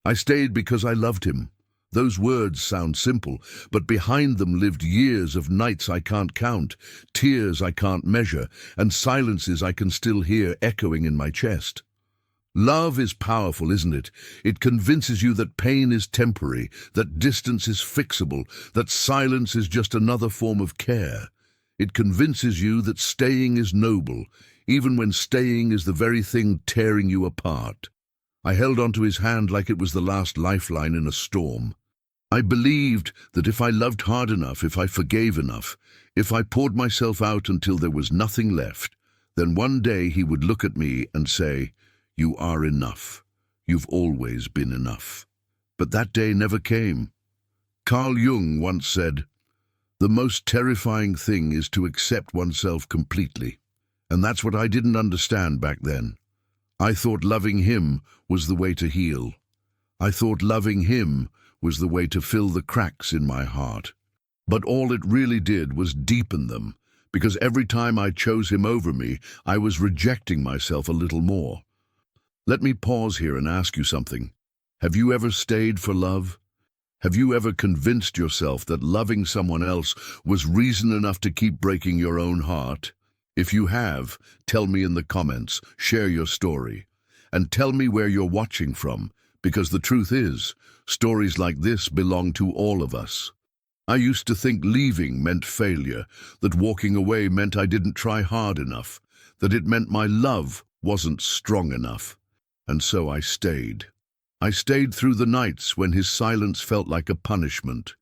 I stayed because I loved him. Those words sound simple, but behind them lived years of nights I can't count, tears I can't measure, and silences I can still hear echoing in my chest. Love is powerful, isn't it? It convinces you that pain is temporary, that distance is fixable, that silence is just another form of care. It convinces you that staying is noble, even when staying is the very thing tearing you apart. I held onto his hand like it was the last lifeline in a storm. I believed that if I loved hard enough, if I forgave enough, if I poured myself out until there was nothing left, then one day he would look at me and say, "You are enough. You've always been enough." But that day never came. Carl Jung once said, "The most terrifying thing is to accept oneself completely." And that's what I didn't understand back then. I thought loving him was the way to heal. I thought loving him was the way to fill the cracks in my heart. But all it really did was deepen them, because every time I chose him over me, I was rejecting myself a little more. Let me pause here and ask you something. Have you ever stayed for love? Have you ever convinced yourself that loving someone else was reason enough to keep breaking your own heart? If you have, tell me in the comments, share your story, and tell me where you're watching from, because the truth is, stories like this belong to all of us. I used to think leaving meant failure, that walking away meant I didn't try hard enough, that it meant my love wasn't strong enough. And so I stayed. I stayed through the nights when his silence felt like a punishment.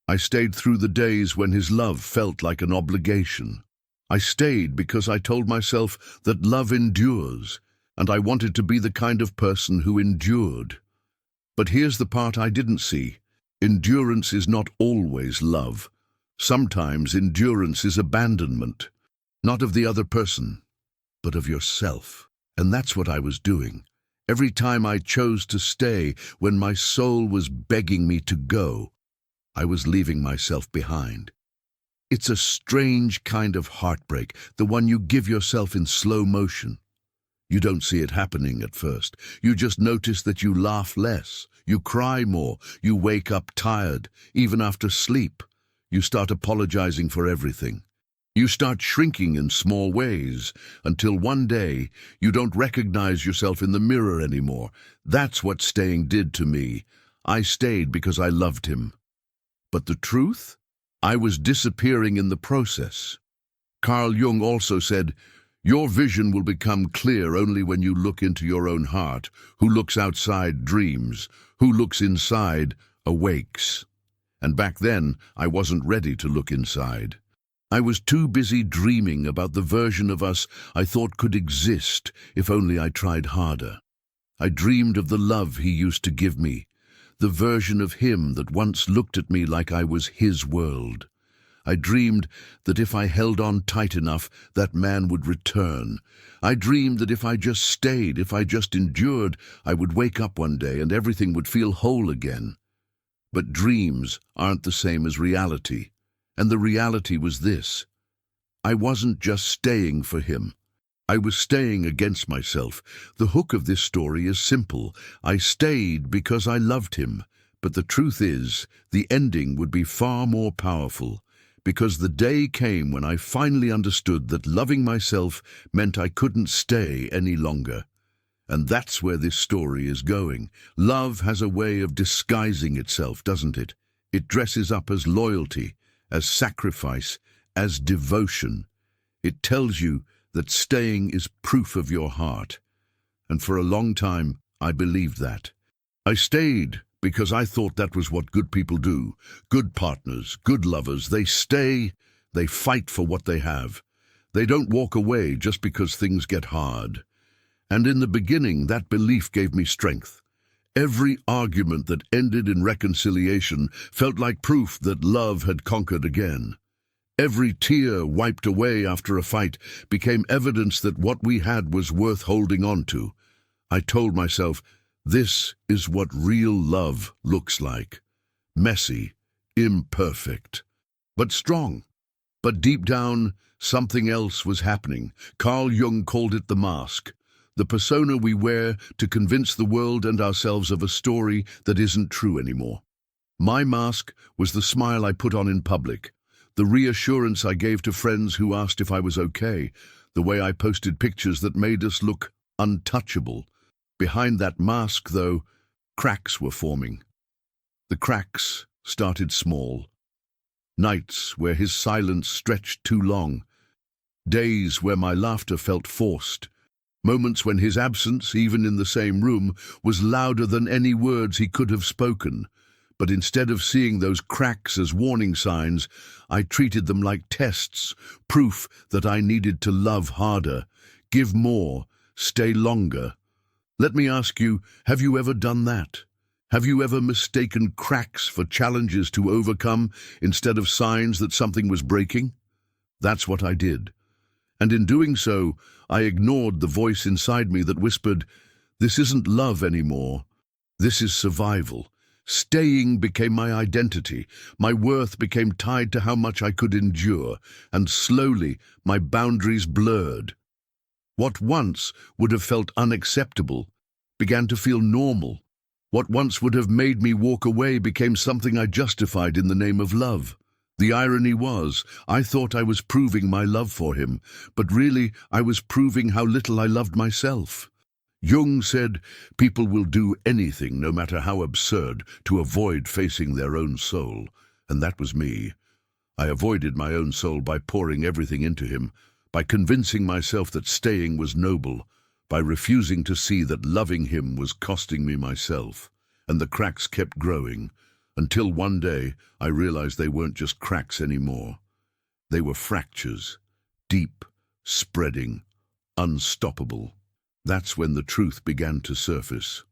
I stayed through the days when his love felt like an obligation. I stayed because I told myself that love endures, and I wanted to be the kind of person who endured. But here's the part I didn't see. Endurance is not always love. Sometimes endurance is abandonment, not of the other person, but of yourself. And that's what I was doing. Every time I chose to stay when my soul was begging me to go, I was leaving myself behind. It's a strange kind of heartbreak, the one you give yourself in slow motion. You don't see it happening at first. You just notice that you laugh less, you cry more, you wake up tired, even after sleep. You start apologizing for everything. You start shrinking in small ways, until one day you don't recognize yourself in the mirror anymore. That's what staying did to me. I stayed because I loved him. But the truth? I was disappearing in the process. Carl Jung also said, "Your vision will become clear only when you look into your own heart. Who looks outside dreams. Who looks inside awakes." And back then, I wasn't ready to look inside. I was too busy dreaming about the version of us I thought could exist if only I tried harder. I dreamed of the love he used to give me, the version of him that once looked at me like I was his world. I dreamed that if I held on tight enough, that man would return. I dreamed that if I just stayed, if I just endured, I would wake up one day and everything would feel whole again. But dreams aren't the same as reality. And the reality was this. I wasn't just staying for him. I was staying against myself. The hook of this story is simple. I stayed because I loved him. But the truth is, the ending would be far more powerful, because the day came when I finally understood that loving myself meant I couldn't stay any longer. And that's where this story is going. Love has a way of disguising itself, doesn't it? It dresses up as loyalty, as sacrifice, as devotion. It tells you that staying is proof of your heart. And for a long time, I believed that. I stayed because I thought that was what good people do. Good partners, good lovers, they stay, they fight for what they have. They don't walk away just because things get hard. And in the beginning, that belief gave me strength. Every argument that ended in reconciliation felt like proof that love had conquered again. Every tear wiped away after a fight became evidence that what we had was worth holding on to. I told myself, this is what real love looks like. Messy, imperfect, but strong. But deep down, something else was happening. Carl Jung called it the mask. the persona we wear to convince the world and ourselves of a story that isn't true anymore. My mask was the smile I put on in public, the reassurance I gave to friends who asked if I was okay, the way I posted pictures that made us look untouchable. Behind that mask, though, cracks were forming. The cracks started small. Nights where his silence stretched too long. Days where my laughter felt forced. Moments when his absence, even in the same room, was louder than any words he could have spoken. But instead of seeing those cracks as warning signs, I treated them like tests, proof that I needed to love harder, give more, stay longer. Let me ask you, have you ever done that? Have you ever mistaken cracks for challenges to overcome instead of signs that something was breaking? That's what I did. And in doing so, I ignored the voice inside me that whispered, "This isn't love anymore. This is survival." Staying became my identity. My worth became tied to how much I could endure, and slowly my boundaries blurred. What once would have felt unacceptable began to feel normal. What once would have made me walk away became something I justified in the name of love. The irony was, I thought I was proving my love for him, but really I was proving how little I loved myself. Jung said, people will do anything, no matter how absurd, to avoid facing their own soul. And that was me. I avoided my own soul by pouring everything into him, by convincing myself that staying was noble, by refusing to see that loving him was costing me myself. And the cracks kept growing, until one day I realized they weren't just cracks anymore. They were fractures, deep, spreading, unstoppable. That's when the truth began to surface.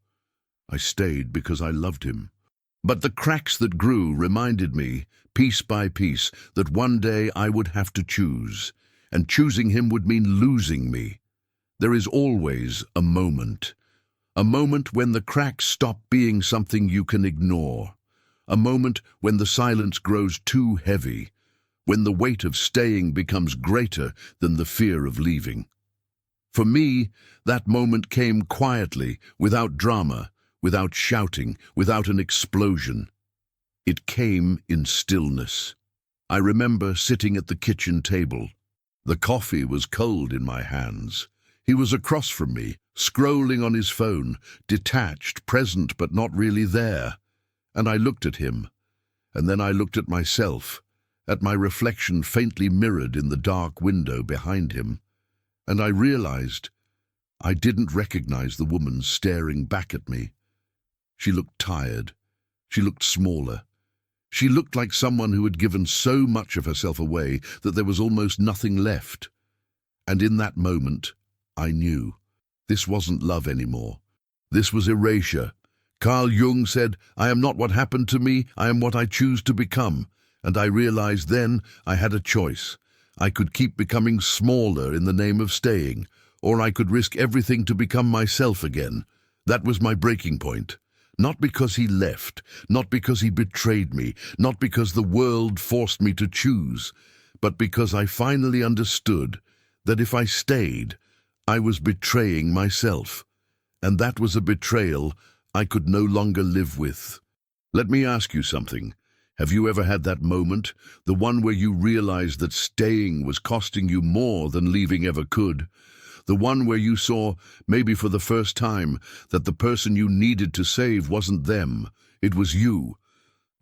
I stayed because I loved him. But the cracks that grew reminded me, piece by piece, that one day I would have to choose, and choosing him would mean losing me. There is always a moment when the cracks stop being something you can ignore, a moment when the silence grows too heavy, when the weight of staying becomes greater than the fear of leaving. For me, that moment came quietly, without drama, without shouting, without an explosion. It came in stillness. I remember sitting at the kitchen table. The coffee was cold in my hands. He was across from me, scrolling on his phone, detached, present but not really there. And I looked at him, and then I looked at myself, at my reflection faintly mirrored in the dark window behind him. And I realized I didn't recognize the woman staring back at me. She looked tired. She looked smaller. She looked like someone who had given so much of herself away that there was almost nothing left. And in that moment, I knew this wasn't love anymore. This was erasure. Carl Jung said, "I am not what happened to me, I am what I choose to become." And I realized then I had a choice. I could keep becoming smaller in the name of staying, or I could risk everything to become myself again. That was my breaking point. Not because he left, not because he betrayed me, not because the world forced me to choose, but because I finally understood that if I stayed, I was betraying myself. And that was a betrayal I could no longer live with. Let me ask you something. Have you ever had that moment, the one where you realized that staying was costing you more than leaving ever could? The one where you saw, maybe for the first time, that the person you needed to save wasn't them, it was you.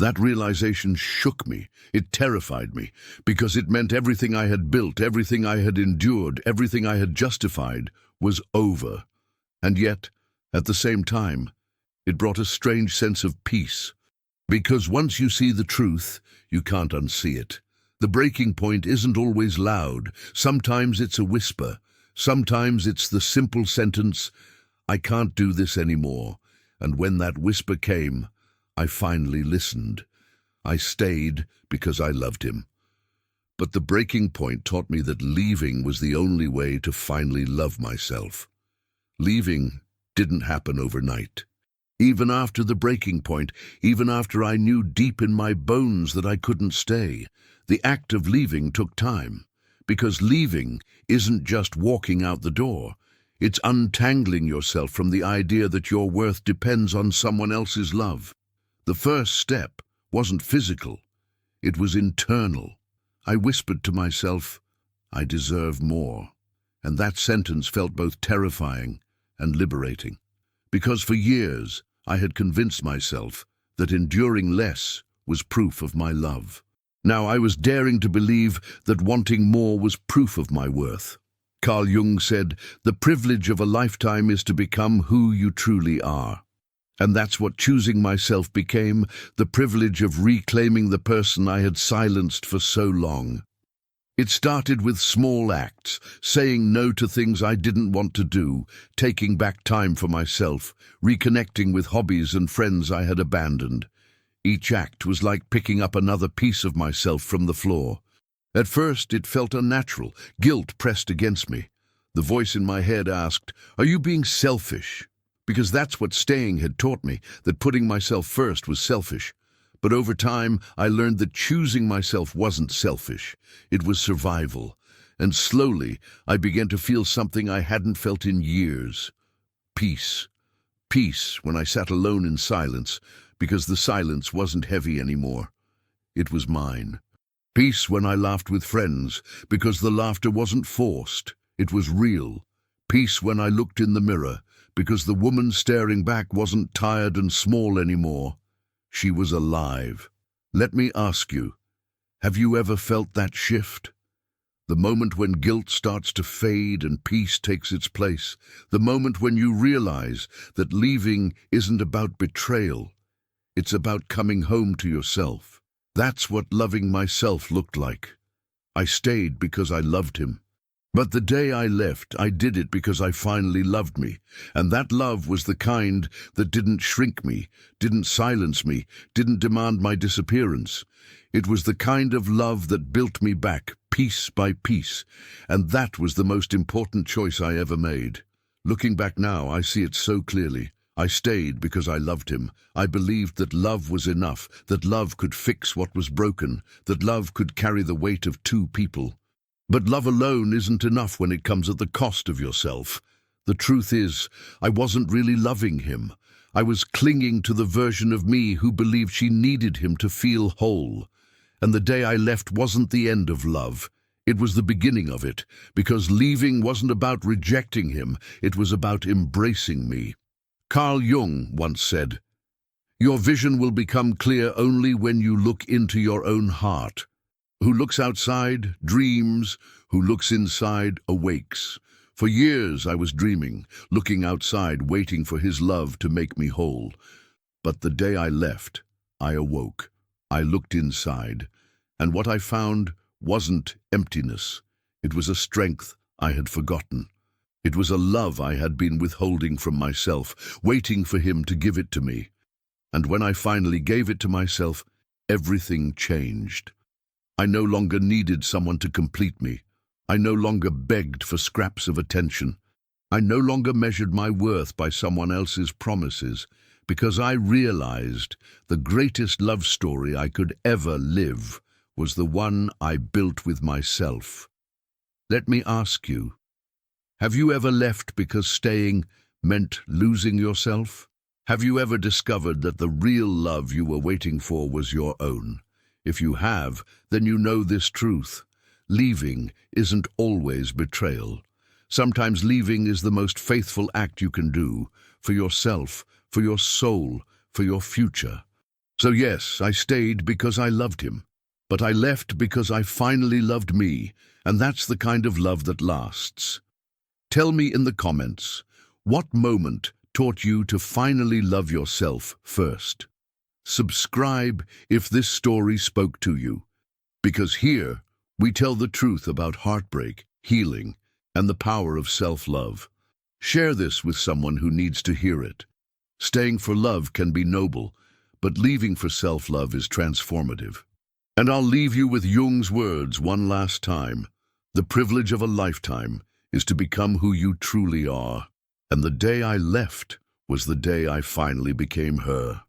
That realization shook me, it terrified me, because it meant everything I had built, everything I had endured, everything I had justified, was over. And yet, at the same time, it brought a strange sense of peace. Because once you see the truth, you can't unsee it. The breaking point isn't always loud. Sometimes it's a whisper. Sometimes it's the simple sentence, "I can't do this anymore." And when that whisper came, I finally listened. I stayed because I loved him. But the breaking point taught me that leaving was the only way to finally love myself. Leaving didn't happen overnight. Even after the breaking point, even after I knew deep in my bones that I couldn't stay, the act of leaving took time. Because leaving isn't just walking out the door. It's untangling yourself from the idea that your worth depends on someone else's love. The first step wasn't physical, it was internal. I whispered to myself, I deserve more. And that sentence felt both terrifying and liberating. Because for years I had convinced myself that enduring less was proof of my love. Now I was daring to believe that wanting more was proof of my worth. Carl Jung said, the privilege of a lifetime is to become who you truly are. And that's what choosing myself became, the privilege of reclaiming the person I had silenced for so long. It started with small acts, saying no to things I didn't want to do, taking back time for myself, reconnecting with hobbies and friends I had abandoned. Each act was like picking up another piece of myself from the floor. At first it felt unnatural, guilt pressed against me. The voice in my head asked, are you being selfish? Because that's what staying had taught me, that putting myself first was selfish. But over time, I learned that choosing myself wasn't selfish. It was survival. And slowly, I began to feel something I hadn't felt in years. Peace. Peace when I sat alone in silence, because the silence wasn't heavy anymore. It was mine. Peace when I laughed with friends, because the laughter wasn't forced. It was real. Peace when I looked in the mirror, because the woman staring back wasn't tired and small anymore. She was alive. Let me ask you, have you ever felt that shift? The moment when guilt starts to fade and peace takes its place. The moment when you realize that leaving isn't about betrayal. It's about coming home to yourself. That's what loving myself looked like. I stayed because I loved him. But the day I left, I did it because I finally loved me. And that love was the kind that didn't shrink me, didn't silence me, didn't demand my disappearance. It was the kind of love that built me back, piece by piece. And that was the most important choice I ever made. Looking back now, I see it so clearly. I stayed because I loved him. I believed that love was enough, that love could fix what was broken, that love could carry the weight of two people. But love alone isn't enough when it comes at the cost of yourself. The truth is, I wasn't really loving him. I was clinging to the version of me who believed she needed him to feel whole. And the day I left wasn't the end of love. It was the beginning of it, because leaving wasn't about rejecting him, it was about embracing me. Carl Jung once said, your vision will become clear only when you look into your own heart. Who looks outside, dreams. Who looks inside, awakes. For years I was dreaming, looking outside, waiting for his love to make me whole. But the day I left, I awoke. I looked inside, and what I found wasn't emptiness. It was a strength I had forgotten. It was a love I had been withholding from myself, waiting for him to give it to me. And when I finally gave it to myself, everything changed. I no longer needed someone to complete me. I no longer begged for scraps of attention. I no longer measured my worth by someone else's promises, because I realized the greatest love story I could ever live was the one I built with myself. Let me ask you, have you ever left because staying meant losing yourself? Have you ever discovered that the real love you were waiting for was your own? If you have, then you know this truth. Leaving isn't always betrayal. Sometimes leaving is the most faithful act you can do, for yourself, for your soul, for your future. So yes, I stayed because I loved him. But I left because I finally loved me, and that's the kind of love that lasts. Tell me in the comments, what moment taught you to finally love yourself first? Subscribe if this story spoke to you, because here we tell the truth about heartbreak, healing, and the power of self-love. Share this with someone who needs to hear it. Staying for love can be noble, but leaving for self-love is transformative. And I'll leave you with Jung's words one last time. The privilege of a lifetime is to become who you truly are. And the day I left was the day I finally became her.